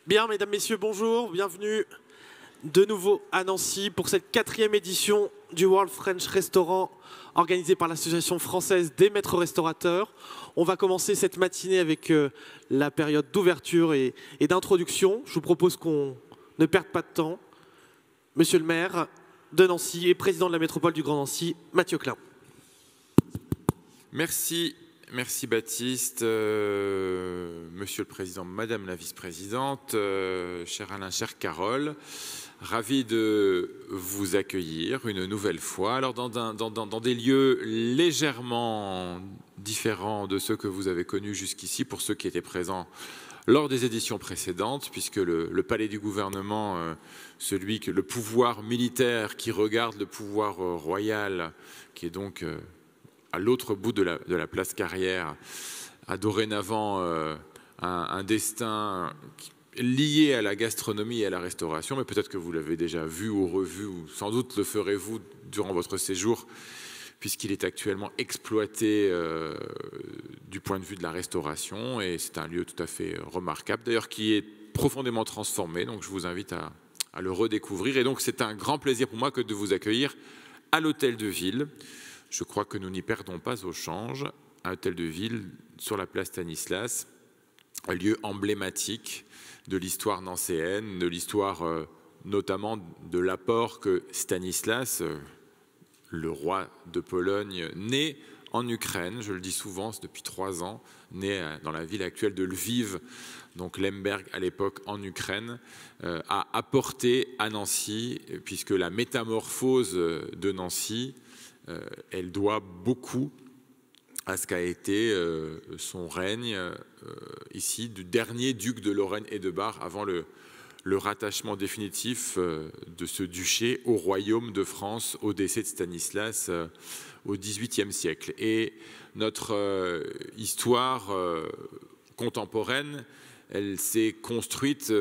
Bien, mesdames, messieurs, bonjour, bienvenue de nouveau à Nancy pour cette 4e édition du World French Restaurant organisée par l'Association française des maîtres restaurateurs. On va commencer cette matinée avec la période d'ouverture et d'introduction. Je vous propose qu'on ne perde pas de temps. Monsieur le maire de Nancy et président de la métropole du Grand Nancy, Mathieu Klein. Merci. Merci Baptiste, Monsieur le Président, Madame la Vice-Présidente, cher Alain, chère Carole, ravi de vous accueillir une nouvelle fois. Alors dans des lieux légèrement différents de ceux que vous avez connus jusqu'ici, pour ceux qui étaient présents lors des éditions précédentes, puisque le palais du gouvernement, celui que le pouvoir militaire qui regarde le pouvoir royal, qui est donc à l'autre bout de la place Carrière, a dorénavant un destin lié à la gastronomie et à la restauration, mais peut-être que vous l'avez déjà vu ou revu, ou sans doute le ferez-vous durant votre séjour, puisqu'il est actuellement exploité du point de vue de la restauration, et c'est un lieu tout à fait remarquable, d'ailleurs qui est profondément transformé, donc je vous invite à le redécouvrir, et donc c'est un grand plaisir pour moi que de vous accueillir à l'Hôtel de Ville. Je crois que nous n'y perdons pas au change, un hôtel de ville sur la place Stanislas, un lieu emblématique de l'histoire nancéenne, de l'histoire notamment de l'apport que Stanislas, le roi de Pologne, né en Ukraine, je le dis souvent, c'est depuis 3 ans, né dans la ville actuelle de Lviv, donc Lemberg à l'époque en Ukraine, a apporté à Nancy, puisque la métamorphose de Nancy, elle doit beaucoup à ce qu'a été son règne ici du dernier duc de Lorraine et de Bar avant le rattachement définitif de ce duché au royaume de France au décès de Stanislas au XVIIIe siècle. Et notre histoire contemporaine, elle s'est construite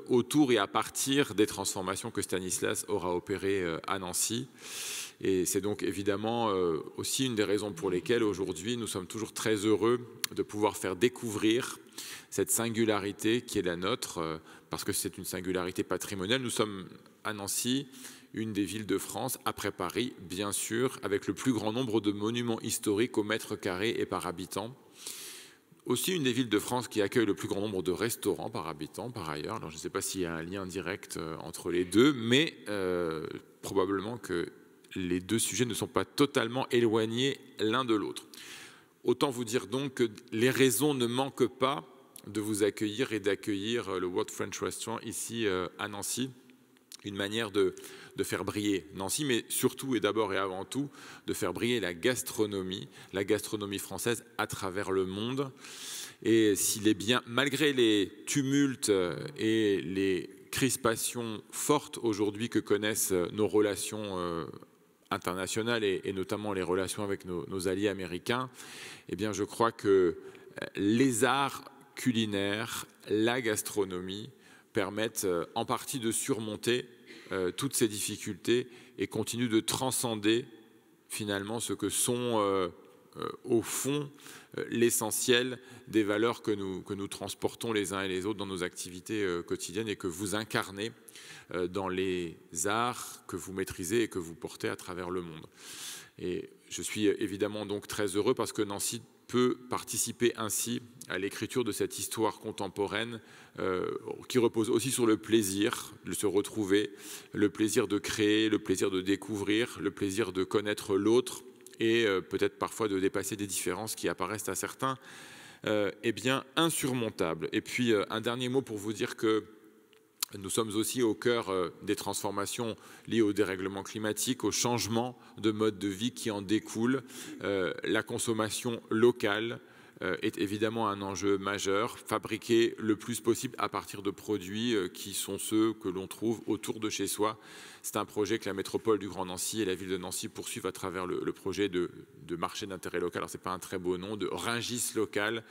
autour et à partir des transformations que Stanislas aura opérées à Nancy. Et c'est donc évidemment aussi une des raisons pour lesquelles aujourd'hui nous sommes toujours très heureux de pouvoir faire découvrir cette singularité qui est la nôtre, parce que c'est une singularité patrimoniale. Nous sommes à Nancy, une des villes de France, après Paris, bien sûr, avec le plus grand nombre de monuments historiques au mètre carré et par habitant. Aussi une des villes de France qui accueille le plus grand nombre de restaurants par habitant, par ailleurs. Alors je ne sais pas s'il y a un lien direct entre les deux, mais probablement que les deux sujets ne sont pas totalement éloignés l'un de l'autre. Autant vous dire donc que les raisons ne manquent pas de vous accueillir et d'accueillir le World French Restaurant ici à Nancy. Une manière de faire briller Nancy, mais surtout et d'abord et avant tout, de faire briller la gastronomie française à travers le monde. Et s'il est bien, malgré les tumultes et les crispations fortes aujourd'hui que connaissent nos relations internationales et notamment les relations avec nos alliés américains, eh bien je crois que les arts culinaires, la gastronomie permettent en partie de surmonter toutes ces difficultés et continuent de transcender finalement ce que sont au fond l'essentiel des valeurs que nous transportons les uns et les autres dans nos activités quotidiennes et que vous incarnez dans les arts que vous maîtrisez et que vous portez à travers le monde. Et je suis évidemment donc très heureux parce que Nancy peut participer ainsi à l'écriture de cette histoire contemporaine qui repose aussi sur le plaisir de se retrouver, le plaisir de créer, le plaisir de découvrir, le plaisir de connaître l'autre et peut-être parfois de dépasser des différences qui apparaissent à certains eh bien insurmontables. Et puis un dernier mot pour vous dire que nous sommes aussi au cœur des transformations liées au dérèglement climatique, au changement de mode de vie qui en découle. La consommation locale est évidemment un enjeu majeur. Fabriquer le plus possible à partir de produits qui sont ceux que l'on trouve autour de chez soi. C'est un projet que la métropole du Grand Nancy et la ville de Nancy poursuivent à travers le projet de marché d'intérêt local. Alors ce n'est pas un très beau nom, de Rungis local,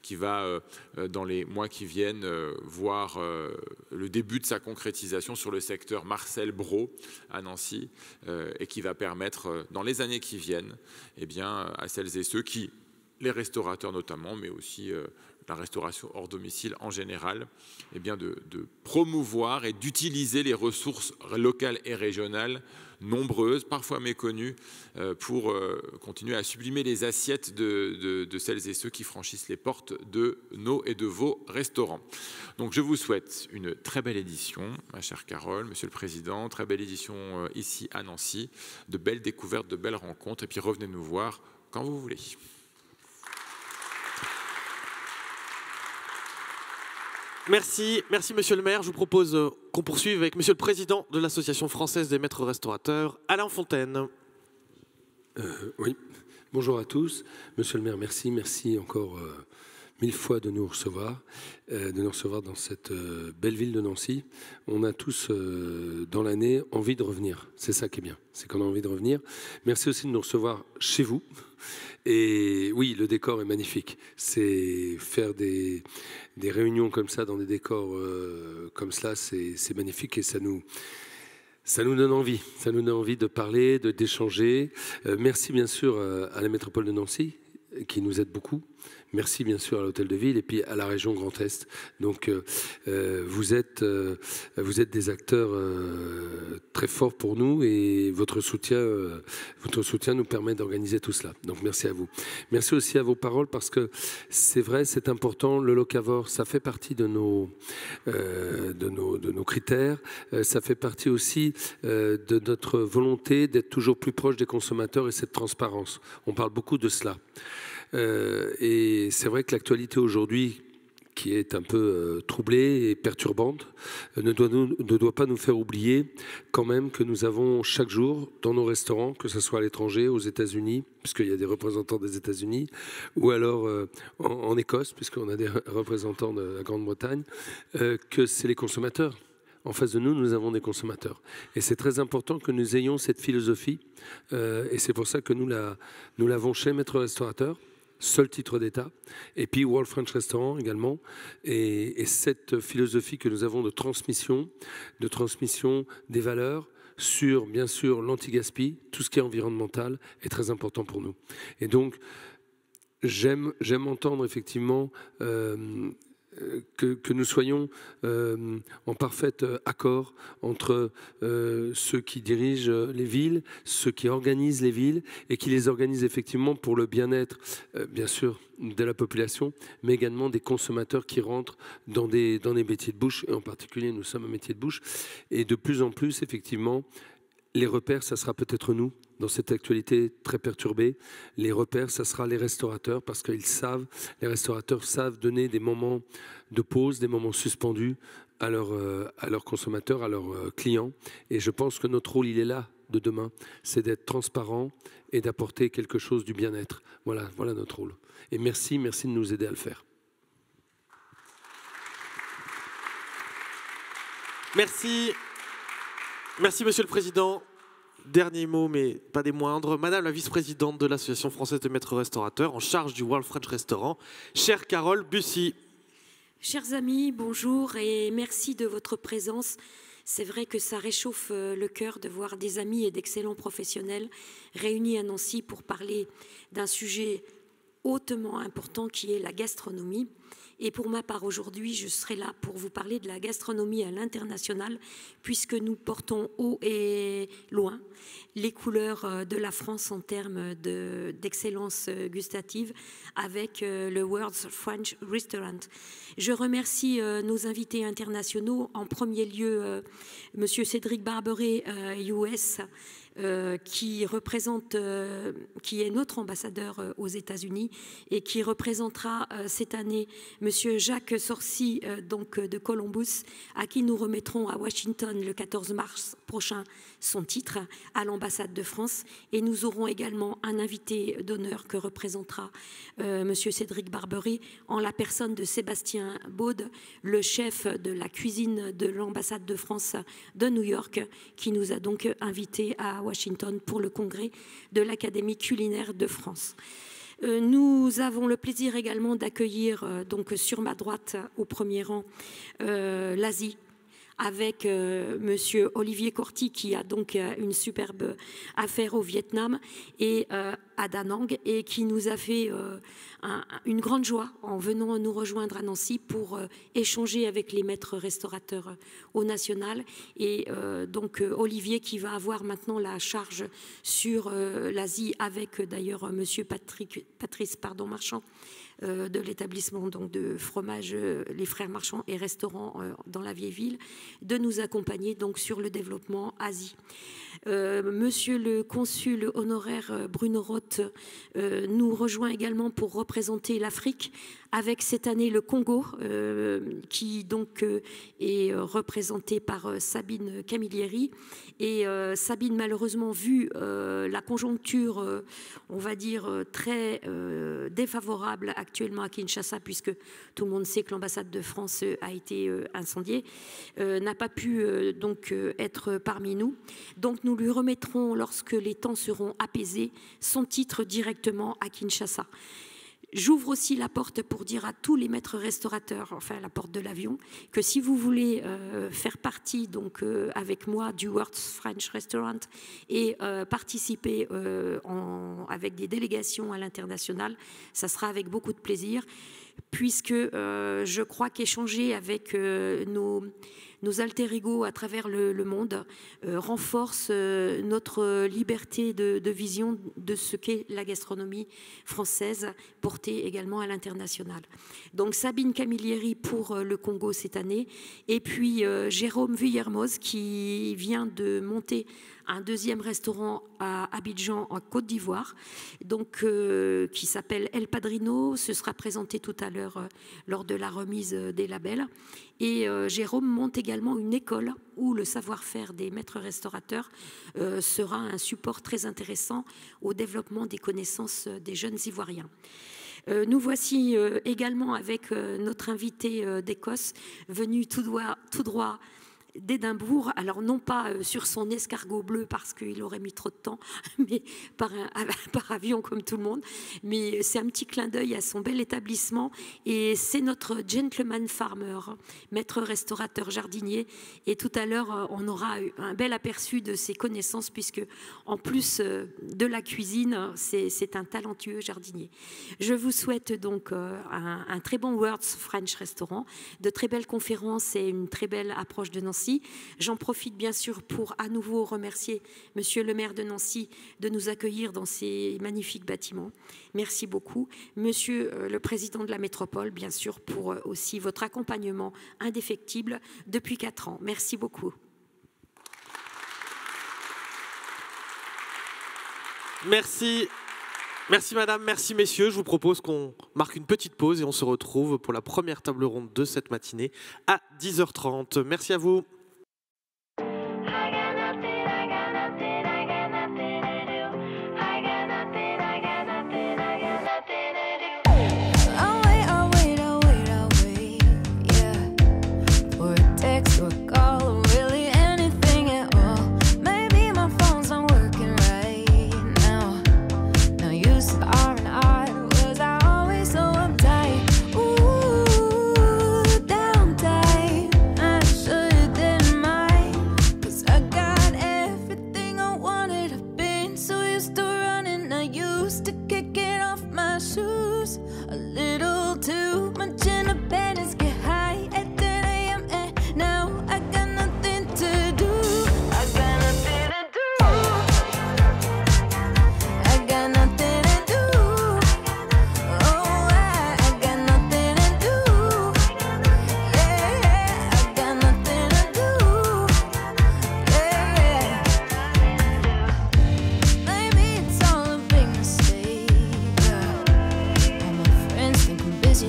qui va, dans les mois qui viennent, voir le début de sa concrétisation sur le secteur Marcel Brault à Nancy, et qui va permettre, dans les années qui viennent, eh bien, à celles et ceux qui les restaurateurs notamment, mais aussi la restauration hors domicile en général, eh bien de promouvoir et d'utiliser les ressources locales et régionales nombreuses, parfois méconnues, pour continuer à sublimer les assiettes de celles et ceux qui franchissent les portes de nos et de vos restaurants. Donc je vous souhaite une très belle édition, ma chère Carole, Monsieur le Président, très belle édition ici à Nancy, de belles découvertes, de belles rencontres, et puis revenez nous voir quand vous voulez. Merci Monsieur le maire. Je vous propose qu'on poursuive avec Monsieur le Président de l'Association française des maîtres restaurateurs, Alain Fontaine. Oui, bonjour à tous. Monsieur le maire, merci encore 1000 fois de nous recevoir dans cette belle ville de Nancy. On a tous, dans l'année, envie de revenir. C'est ça qui est bien, c'est qu'on a envie de revenir. Merci aussi de nous recevoir chez vous. Et oui, le décor est magnifique. C'est faire des réunions comme ça, dans des décors comme cela, c'est magnifique et ça nous donne envie. Ça nous donne envie de parler, d'échanger. Merci bien sûr à la métropole de Nancy, qui nous aide beaucoup. Merci bien sûr à l'Hôtel de Ville et puis à la région Grand Est. Donc vous êtes des acteurs très forts pour nous et votre soutien nous permet d'organiser tout cela. Donc merci à vous. Merci aussi à vos paroles parce que c'est vrai, c'est important. Le locavore, ça fait partie de nos critères. Ça fait partie aussi de notre volonté d'être toujours plus proche des consommateurs et cette transparence. On parle beaucoup de cela. Et c'est vrai que l'actualité aujourd'hui, qui est un peu troublée et perturbante, ne doit pas nous faire oublier quand même que nous avons chaque jour dans nos restaurants, que ce soit à l'étranger, aux États-Unis, puisqu'il y a des représentants des États-Unis, ou alors en Écosse, puisqu'on a des représentants de la Grande-Bretagne, que c'est les consommateurs. En face de nous, nous avons des consommateurs. Et c'est très important que nous ayons cette philosophie. Et c'est pour ça que nous l'avons chez Maître Restaurateur, seul titre d'État, et puis World French Restaurant également. Et cette philosophie que nous avons de transmission des valeurs sur, bien sûr, l'anti-gaspi, tout ce qui est environnemental, est très important pour nous. Et donc, j'aime entendre effectivement que nous soyons en parfait accord entre ceux qui dirigent les villes, ceux qui organisent les villes et qui les organisent effectivement pour le bien-être, bien sûr, de la population, mais également des consommateurs qui rentrent dans des métiers de bouche, et en particulier nous sommes un métier de bouche. Et de plus en plus, effectivement, les repères, ça sera peut-être nous, dans cette actualité très perturbée. Les repères, ça sera les restaurateurs, parce qu'ils savent, les restaurateurs savent donner des moments de pause, des moments suspendus à leurs consommateurs, à leurs clients. Et je pense que notre rôle, il est là, de demain, c'est d'être transparent et d'apporter quelque chose du bien-être. Voilà notre rôle. Et merci de nous aider à le faire. Merci, Monsieur le Président. Dernier mot, mais pas des moindres. Madame la vice-présidente de l'Association française des maîtres restaurateurs en charge du World French Restaurant, chère Carole Bussy. Chers amis, bonjour et merci de votre présence. C'est vrai que ça réchauffe le cœur de voir des amis et d'excellents professionnels réunis à Nancy pour parler d'un sujet hautement important qui est la gastronomie. Et pour ma part, aujourd'hui, je serai là pour vous parler de la gastronomie à l'international, puisque nous portons haut et loin les couleurs de la France en termes d'excellence gustative avec le World French Restaurant. Je remercie nos invités internationaux, en premier lieu Monsieur Cédric Barbery, US, qui est notre ambassadeur aux États-Unis et qui représentera cette année Monsieur Jacques Sorcy, donc de Columbus, à qui nous remettrons à Washington le 14 mars prochain son titre à l'ambassade de France. Et nous aurons également un invité d'honneur que représentera Monsieur Cédric Barbery en la personne de Sébastien Baude, le chef de la cuisine de l'ambassade de France de New York, qui nous a donc invités à Washington pour le congrès de l'Académie culinaire de France. Nous avons le plaisir également d'accueillir donc sur ma droite au premier rang l'Asie avec Monsieur Olivier Corti qui a donc une superbe affaire au Vietnam et à Da Nang et qui nous a fait une grande joie en venant nous rejoindre à Nancy pour échanger avec les maîtres restaurateurs au national. Et donc Olivier qui va avoir maintenant la charge sur l'Asie avec d'ailleurs monsieur Patrice Marchand de l'établissement donc de fromage les Frères Marchand et restaurant dans la vieille ville, de nous accompagner donc sur le développement Asie. Monsieur le consul honoraire Bruno Roth nous rejoint également pour représenter l'Afrique avec cette année le Congo qui donc est représenté par Sabine Camilleri. Et Sabine, malheureusement, vu la conjoncture, on va dire, très défavorable actuellement à Kinshasa, puisque tout le monde sait que l'ambassade de France a été incendiée, n'a pas pu donc être parmi nous. Donc nous lui remettrons, lorsque les temps seront apaisés, son titre directement à Kinshasa. J'ouvre aussi la porte pour dire à tous les maîtres restaurateurs, enfin la porte de l'avion, que si vous voulez faire partie donc avec moi du World French Restaurant et participer avec des délégations à l'international, ça sera avec beaucoup de plaisir, puisque je crois qu'échanger avec nos alter ego à travers le monde renforce notre liberté de vision de ce qu'est la gastronomie française, portée également à l'international. Donc Sabine Camilleri pour le Congo cette année, et puis Jérôme Villermoz qui vient de monter un deuxième restaurant à Abidjan, en Côte d'Ivoire, donc qui s'appelle El Padrino. Ce sera présenté tout à l'heure lors de la remise des labels. Et Jérôme monte également une école où le savoir-faire des maîtres restaurateurs sera un support très intéressant au développement des connaissances des jeunes Ivoiriens. Nous voici également avec notre invité d'Écosse, venu tout droit d'Édimbourg, alors non pas sur son escargot bleu parce qu'il aurait mis trop de temps, mais par avion comme tout le monde, mais c'est un petit clin d'œil à son bel établissement, et c'est notre gentleman farmer, maître restaurateur jardinier, et tout à l'heure on aura un bel aperçu de ses connaissances, puisque en plus de la cuisine, c'est un talentueux jardinier. Je vous souhaite donc un très bon World French Restaurant, de très belles conférences et une très belle approche de Nancy. J'en profite bien sûr pour à nouveau remercier Monsieur le maire de Nancy de nous accueillir dans ces magnifiques bâtiments. Merci beaucoup. Monsieur le président de la métropole, bien sûr, pour aussi votre accompagnement indéfectible depuis 4 ans. Merci beaucoup. Merci. Merci madame, merci messieurs. Je vous propose qu'on marque une petite pause et on se retrouve pour la première table ronde de cette matinée à 10h30. Merci à vous.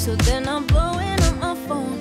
So then I'm blowing up my phone.